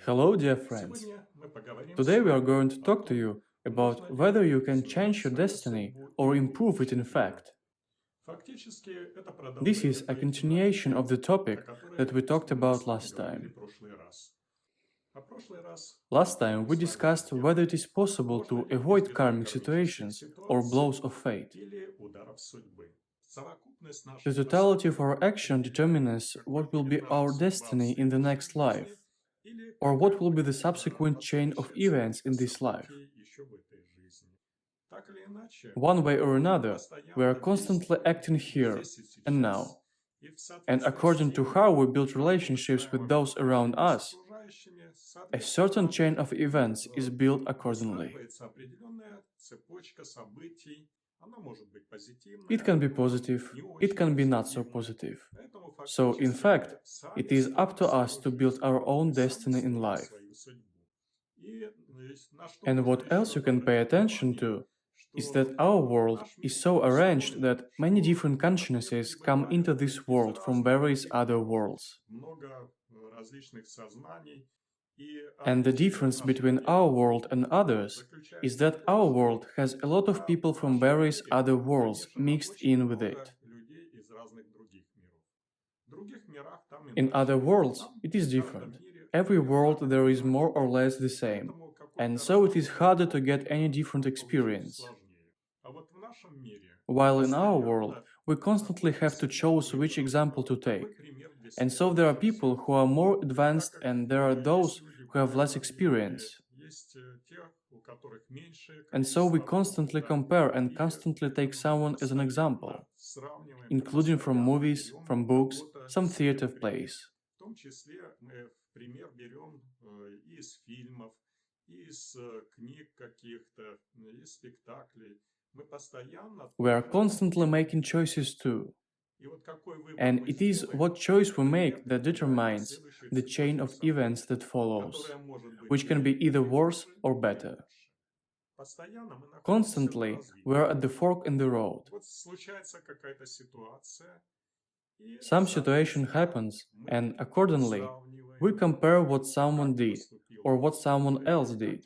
Hello, dear friends. Today we are going to talk to you about whether you can change your destiny or improve it in fact. This is a continuation of the topic that we talked about last time. Last time we discussed whether it is possible to avoid karmic situations or blows of fate. The totality of our action determines what will be our destiny in the next life, or what will be the subsequent chain of events in this life. One way or another, we are constantly acting here and now. And according to how we build relationships with those around us, a certain chain of events is built accordingly. It can be positive, it can be not so positive. So, in fact, it is up to us to build our own destiny in life. And what else you can pay attention to is that our world is so arranged that many different consciousnesses come into this world from various other worlds. And the difference between our world and others is that our world has a lot of people from various other worlds mixed in with it. In other worlds, it is different. Every world there is more or less the same, and so it is harder to get any different experience. While in our world, we constantly have to choose which example to take. And so there are people who are more advanced and there are those who have less experience. And so we constantly compare and constantly take someone as an example, including from movies, from books, some theater plays. We are constantly making choices too. And it is what choice we make that determines the chain of events that follows, which can be either worse or better. Constantly, we are at the fork in the road. Some situation happens, and accordingly, we compare what someone did or what someone else did,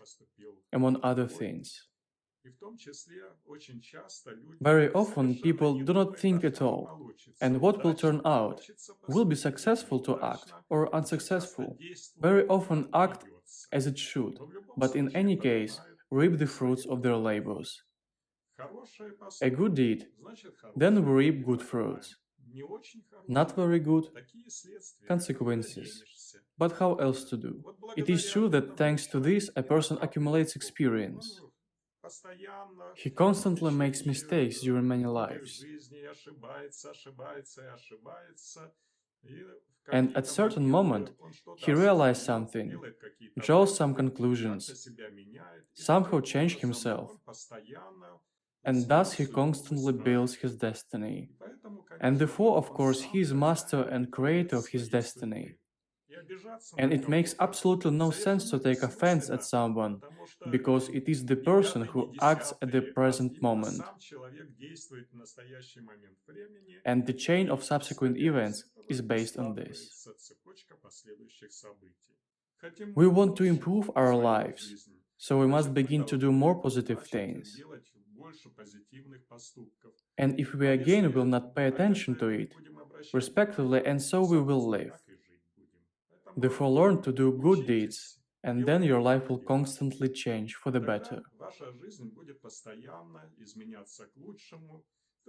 among other things. Very often people do not think at all, and what will turn out will be successful to act or unsuccessful. Very often act as it should, but in any case reap the fruits of their labors. A good deed, then we reap good fruits. Not very good, consequences. But how else to do? It is true that thanks to this a person accumulates experience. He constantly makes mistakes during many lives. And at a certain moment, he realizes something, draws some conclusions, somehow changes himself, and thus he constantly builds his destiny. And therefore, of course, he is master and creator of his destiny. And it makes absolutely no sense to take offense at someone, because it is the person who acts at the present moment. And the chain of subsequent events is based on this. We want to improve our lives, so we must begin to do more positive things. And if we again will not pay attention to it, respectively, and so we will live. Therefore, learn to do good deeds, and then your life will constantly change for the better.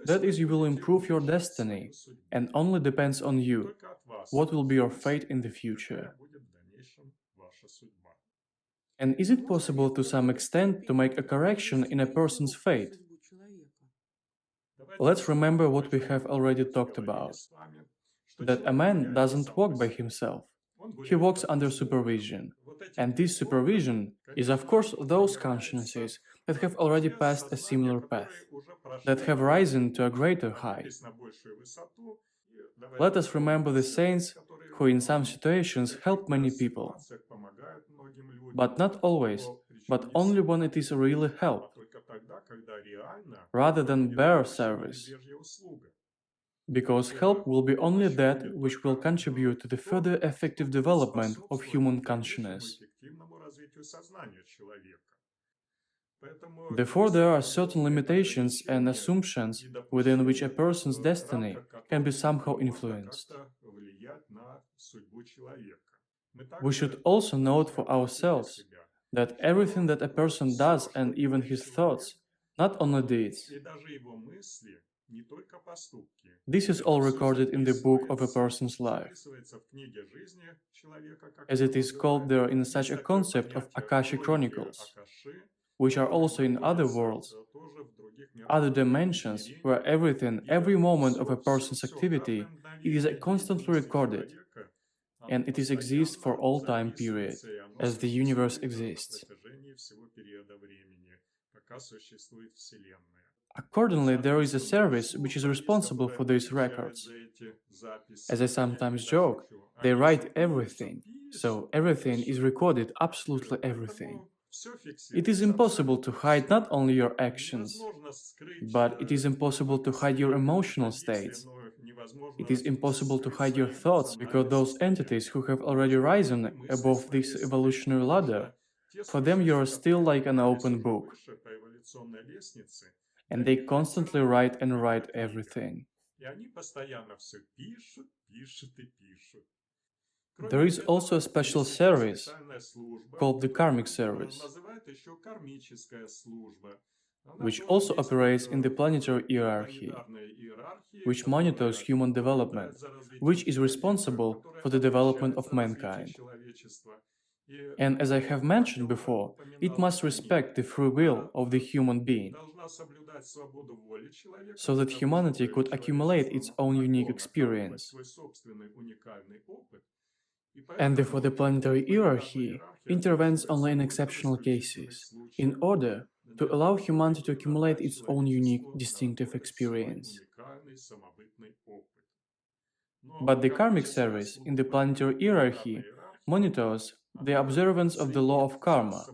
That is, you will improve your destiny, and only depends on you, what will be your fate in the future. And is it possible to some extent to make a correction in a person's fate? Let's remember what we have already talked about, that a man doesn't walk by himself. He walks under supervision, and this supervision is of course those consciousnesses that have already passed a similar path, that have risen to a greater height. Let us remember the saints who in some situations help many people, but not always, but only when it is really help, rather than bare service. because help will be only that which will contribute to the further effective development of human consciousness. Therefore, there are certain limitations and assumptions within which a person's destiny can be somehow influenced. We should also note for ourselves that everything that a person does and even his thoughts, not only deeds, this is all recorded in the book of a person's life, as it is called there in such a concept of Akashi Chronicles, which are also in other worlds, other dimensions where everything, every moment of a person's activity, it is constantly recorded, and it is exists for all time period, as the universe exists. Accordingly, there is a service which is responsible for these records. As I sometimes joke, they write everything, so everything is recorded, absolutely everything. It is impossible to hide not only your actions, but it is impossible to hide your emotional states. It is impossible to hide your thoughts because those entities who have already risen above this evolutionary ladder, for them you are still like an open book. And they constantly write and write everything. There is also a special service called the Karmic Service, which also operates in the planetary hierarchy, which monitors human development, which is responsible for the development of mankind. And as I have mentioned before, it must respect the free will of the human being, so that humanity could accumulate its own unique experience. And therefore the planetary hierarchy intervenes only in exceptional cases, in order to allow humanity to accumulate its own unique, distinctive experience. But the Karmic Service in the planetary hierarchy monitors the observance of the law of karma.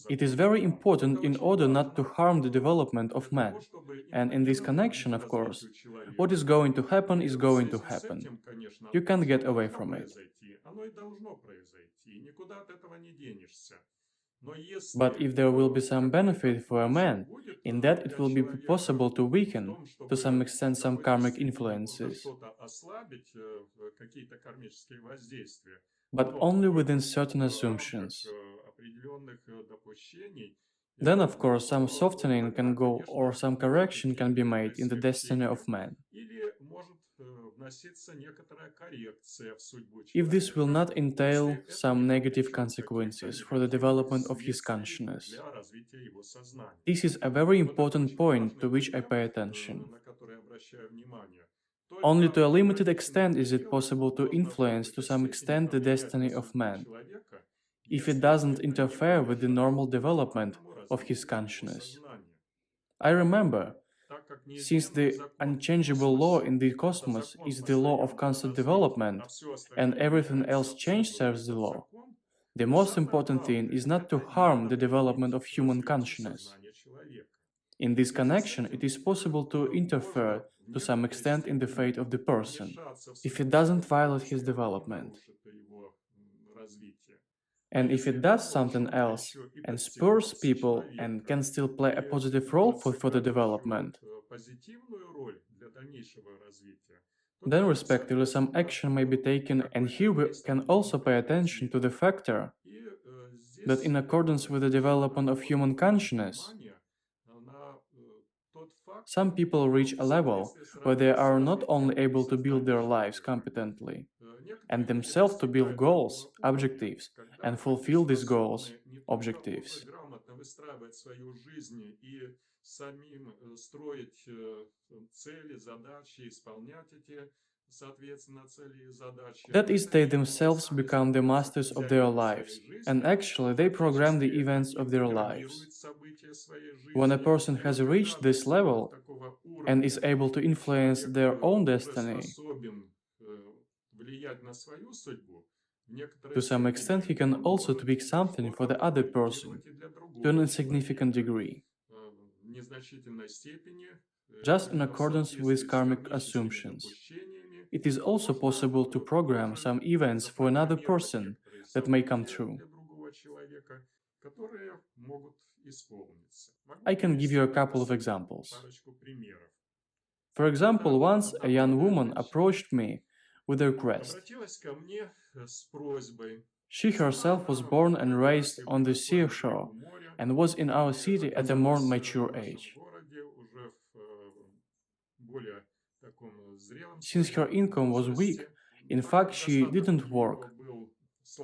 It is very important in order not to harm the development of man. And in this connection, of course, what is going to happen is going to happen. You can't get away from it. But if there will be some benefit for a man, in that it will be possible to weaken, to some extent, some karmic influences, but only within certain assumptions. Then, of course, some softening can go or some correction can be made in the destiny of man. If this will not entail some negative consequences for the development of his consciousness. This is a very important point to which I pay attention. Only to a limited extent is it possible to influence to some extent the destiny of man, if it doesn't interfere with the normal development of his consciousness. I remember, since the unchangeable law in the cosmos is the law of constant development, and everything else change serves the law, the most important thing is not to harm the development of human consciousness. In this connection, it is possible to interfere to some extent in the fate of the person, if it doesn't violate his development. And if it does something else and spurs people and can still play a positive role for the development, then respectively some action may be taken. And here we can also pay attention to the factor that in accordance with the development of human consciousness, some people reach a level where they are not only able to build their lives competently, and themselves to build goals, objectives, and fulfill these goals, objectives. That is, they themselves become the masters of their lives, and actually they program the events of their lives. When a person has reached this level and is able to influence their own destiny, to some extent he can also tweak something for the other person, to an insignificant degree. just in accordance with karmic assumptions. It is also possible to program some events for another person that may come true. I can give you a couple of examples. For example, once a young woman approached me with a request. She herself was born and raised on the seashore and was in our city at a more mature age. Since her income was weak, in fact, she didn't work.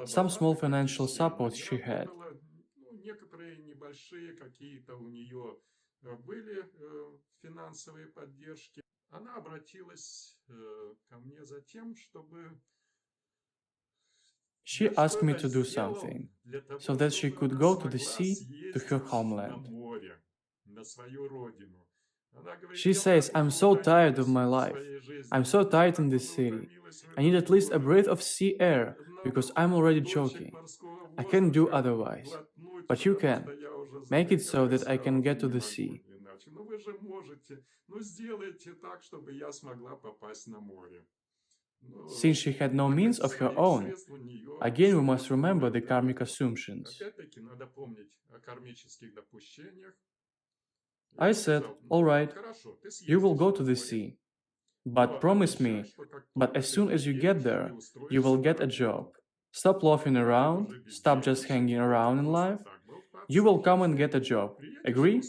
Some small financial support she had. She asked me to do something so that she could go to the sea to her homeland. She says, I'm so tired of my life. I'm so tired in this city. I need at least a breath of sea air because I'm already choking. I can't do otherwise. But you can. Make it so that I can get to the sea. Since she had no means of her own, again we must remember the karmic assumptions. I said, all right, you will go to the sea, but promise me, but as soon as you get there, you will get a job. Stop loafing around, stop just hanging around in life. You will come and get a job. Agree?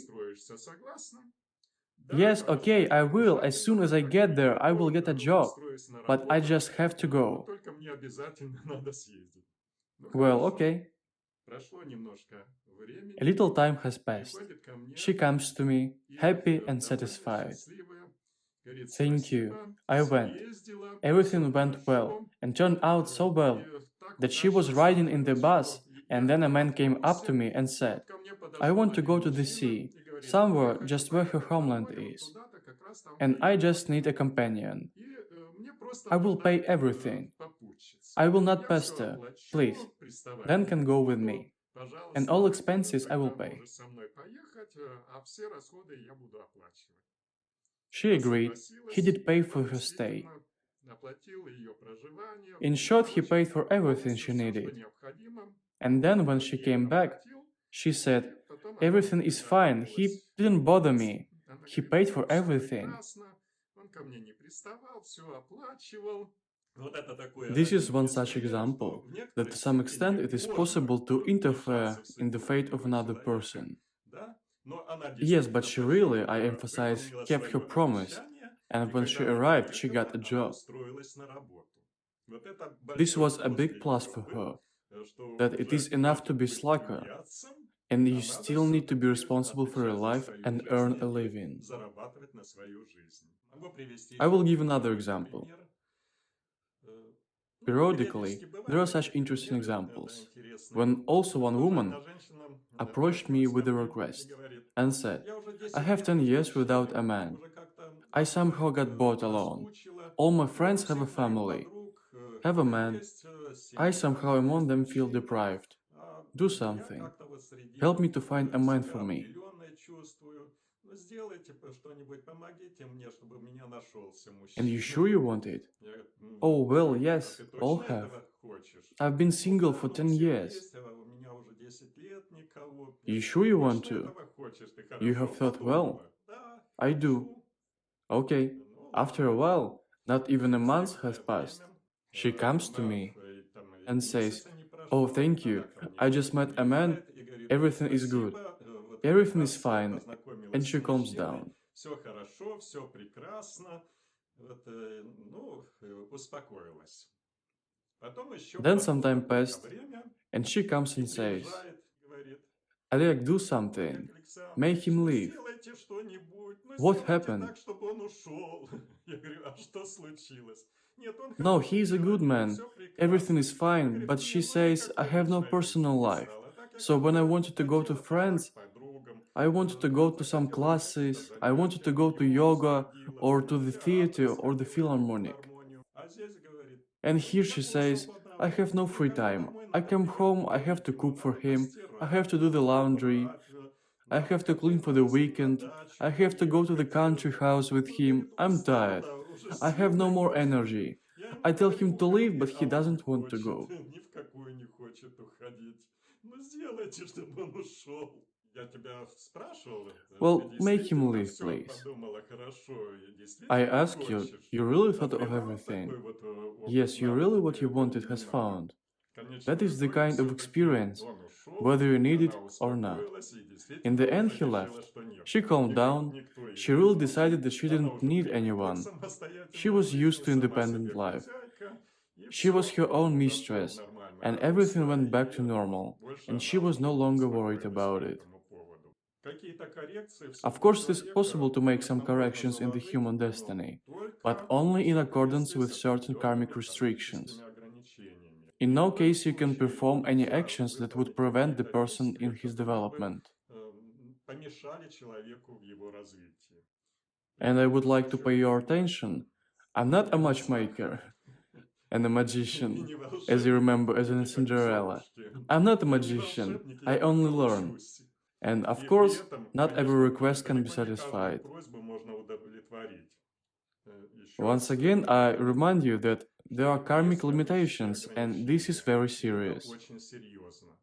Yes, okay, I will. As soon as I get there, I will get a job. But I just have to go. Well, okay. A little time has passed. She comes to me, happy and satisfied. Thank you. I went. Everything went well, and turned out so well that she was riding in the bus, and then a man came up to me and said, I want to go to the sea, somewhere just where her homeland is, and I just need a companion. I will pay everything. I will not pester, please. Then can go with me. And all expenses I will pay. She agreed. He did pay for her stay. In short, he paid for everything she needed. And then when she came back, she said, everything is fine, he didn't bother me. He paid for everything. This is one such example, that to some extent it is possible to interfere in the fate of another person. Yes, but she really, I emphasize, kept her promise, and when she arrived, she got a job. This was a big plus for her, that it is enough to be slacker, and you still need to be responsible for your life and earn a living. I will give another example. Periodically, there are such interesting examples, when also one woman approached me with a request and said, I have 10 years without a man. I somehow got bored alone. All my friends have a family, have a man. I somehow among them feel deprived. Do something. Help me to find a man for me. And you sure you want it? Oh, well, yes, all have. I've been single for 10 years. You sure you want to? You have thought well. I do. Okay. After a while, not even a month has passed. She comes to me and says, oh, thank you. I just met a man. Everything is good. Everything is fine. And she calms down. Then some time passed, and she comes and says, Oleg, do something. Make him leave. What happened? No, he is a good man. Everything is fine, but she says, I have no personal life. So when I wanted to go to friends, I wanted to go to some classes, I wanted to go to yoga, or to the theater, or the philharmonic. And here she says, I have no free time. I come home, I have to cook for him, I have to do the laundry. I have to clean for the weekend. I have to go to the country house with him. I'm tired. I have no more energy. I tell him to leave, but he doesn't want to go. Ни в какую не хочет уходить. Ну, сделайте, чтобы он ушел. Я тебя спрашивал, ты Well, make him действительно leave, все please. подумала хорошо и I действительно ask you, хочешь? you really thought of Назревал everything. такой вот опыт Yes, you really what you навыки wanted has понимания. found. В конечном That is the итоге kind of все-таки experience, он ушел, whether you need it она or not. успокоилась и In действительно the end, уже he решила, left. что нет. She calmed down. Никто She ее не really нужен. decided that she Она didn't уже need привыкла к anyone. She самостоятельной was жизни, used to сама independent себе life. хозяйка. И She was все, her own дошло в mistress, нормальное and everything русло, went back и to normal, больше and she она was no уже longer успокоилась worried по about it. этому поводу. Какие-то коррекции в Of судьбу course, it is человека, possible to make some конечно, можно corrections in the заложить, human но destiny, but только only в in accordance соответствии with с certain karmic определенными restrictions. кармическими ограничениями. In И no ни в коем case you can случае perform any нельзя actions that would выполнить prevent the какие-то person действия, in his которые бы development. помешали человеку в его развитии. And I would like to Хочу pay your attention. I'm not a matchmaker and a и magician, не as you remember as in волшебник, и не Cinderella. золушки. I'm not a Я не magician. волшебник, I я only только learn. учусь. And of И при course, этом, not every конечно, request can be далеко не каждую satisfied. просьбу можно удовлетворить. Еще Once раз again, I повторю, remind you that there are karmic есть кармические limitations, and this is very ограничения, и это serious. очень серьезно.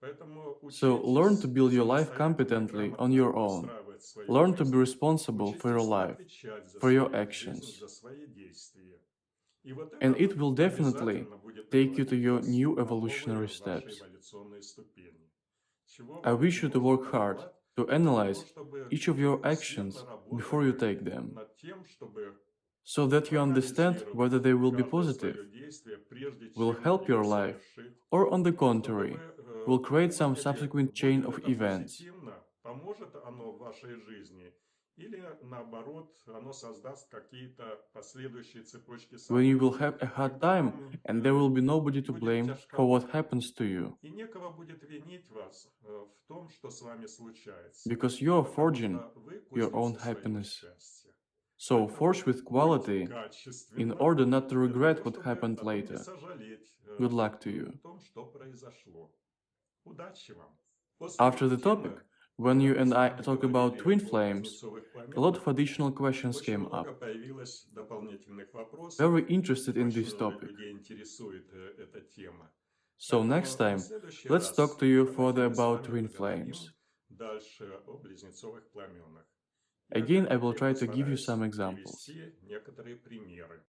Поэтому So learn to учитесь build your life самостоятельно и competently on грамотно your own. выстраивать свою Learn to be жизнь, responsible for your учитесь life, отвечать за for your свою жизнь, actions. за свои действия. И вот And это it will definitely обязательно будет take you to приводить your вас new на evolutionary новые ваши steps. эволюционные ступени. Чего I вам wish you to нужно work hard пожелать to для того, analyze чтобы each of your усердно actions before you работали take them, над тем, чтобы so that you understand проанализировать whether they will be каждое свое positive, действие, прежде will чем help your его life, совершить, or on the чтобы contrary, вы will create some поняли, subsequent chain будет of это events. позитивно, поможет оно в вашей жизни, или наоборот, оно создаст какие-то последующие цепочки When you will событий, have a hard когда time вам and there will be nobody to будет blame for what тяжковато. happens to you, И некого будет винить вас в том, что с вами случается, because you are потому forging что вы your own кузница своего happiness. счастья. So Поэтому forge with будьте quality in качественны order not to для regret того, what чтобы happened потом не later. сожалеть Good luck to о you. том, что произошло. Удачи вам! After the topic, when you and I если мы talk говорили about twin о flames, близнецовых a lot планетах, of additional questions очень came много up. появилось дополнительных вопросов. Very interested in this Очень много topic. людей интересует эта тема. So Поэтому next time, в следующий let's раз talk to you further давайте мы с about вами twin поговорим flames. дальше о близнецовых пламенах. Я, Again, как I и will вы, try to give you постараюсь some examples. привести некоторые примеры.